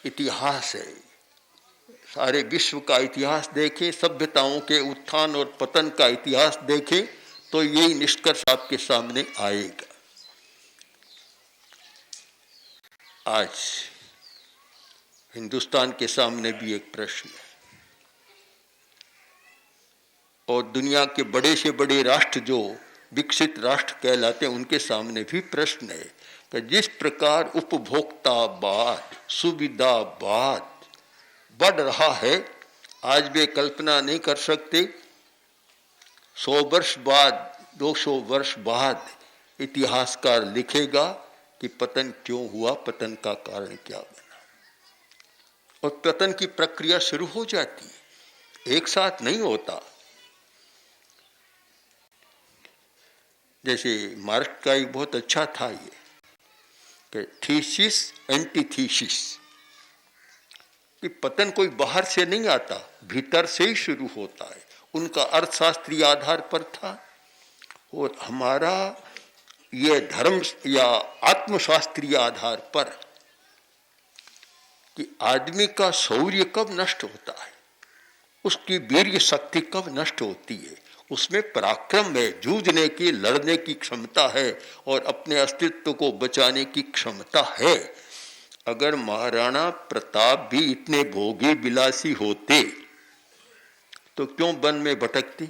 इतिहास है। सारे विश्व का इतिहास देखें, सभ्यताओं के उत्थान और पतन का इतिहास देखें तो यही निष्कर्ष आपके सामने आएगा। आज हिंदुस्तान के सामने भी एक प्रश्न है और दुनिया के बड़े से बड़े राष्ट्र जो विकसित राष्ट्र कहलाते हैं उनके सामने भी प्रश्न है कि जिस प्रकार उपभोक्तावाद, सुविधावाद बढ़ रहा है, आज वे कल्पना नहीं कर सकते 100 वर्ष बाद, 200 वर्ष बाद इतिहासकार लिखेगा कि पतन क्यों हुआ, पतन का कारण क्या बना। और पतन की प्रक्रिया शुरू हो जाती है, एक साथ नहीं होता। जैसे मार्क्स का एक बहुत अच्छा था ये कि थीसिस एंटीथीसिस, कि पतन कोई बाहर से नहीं आता, भीतर से ही शुरू होता है। उनका अर्थशास्त्रीय आधार पर था और हमारा ये धर्म या आत्मशास्त्रीय आधार पर कि आदमी का शौर्य कब नष्ट होता है, उसकी वीर्य शक्ति कब नष्ट होती है, उसमें पराक्रम है, जूझने की, लड़ने की क्षमता है और अपने अस्तित्व को बचाने की क्षमता है। अगर महाराणा प्रताप भी इतने भोगी विलासी होते तो क्यों वन में भटकते,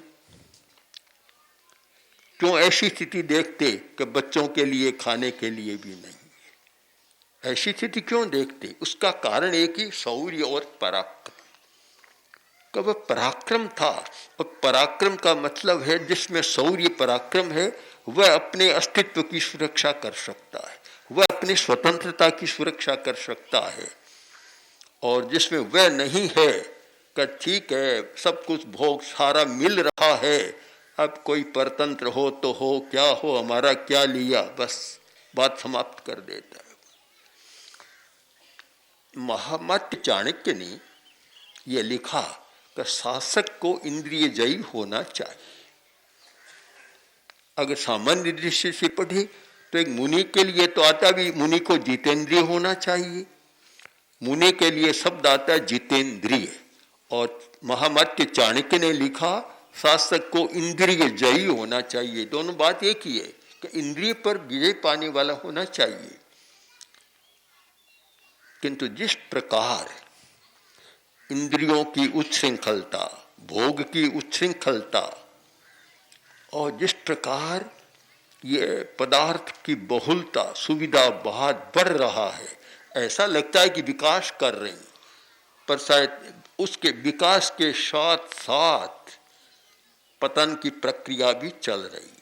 क्यों ऐसी स्थिति देखते कि बच्चों के लिए खाने के लिए भी नहीं, ऐसी स्थिति क्यों देखते? उसका कारण एक ही, शौर्य और पराक्रम। कब पराक्रम था, और पराक्रम का मतलब है जिसमें शौर्य पराक्रम है वह अपने अस्तित्व की सुरक्षा कर सकता है, वह अपनी स्वतंत्रता की सुरक्षा कर सकता है। और जिसमें वह नहीं है कि ठीक है सब कुछ भोग सारा मिल रहा है, अब कोई परतंत्र हो तो हो, क्या हो, हमारा क्या लिया, बस बात समाप्त कर देता है। महामती चाणक्य ने यह लिखा कि शासक को इंद्रियजयी होना चाहिए। अगर सामान्य दृष्टि से पढ़े तो एक मुनि के लिए तो आता भी, मुनि को जितेंद्रिय होना चाहिए। मुनि के लिए शब्द आता है जितेंद्रिय, और महामती चाणक्य ने लिखा शासक को इंद्रिय जयी होना चाहिए। दोनों बात एक ही है कि इंद्रिय पर विजय पाने वाला होना चाहिए। किंतु जिस प्रकार इंद्रियों की उच्छृंखलता, भोग की उच्छृंखलता और जिस प्रकार ये पदार्थ की बहुलता, सुविधा बहुत बढ़ रहा है, ऐसा लगता है कि विकास कर रही, पर शायद उसके विकास के साथ साथ पतन की प्रक्रिया भी चल रही।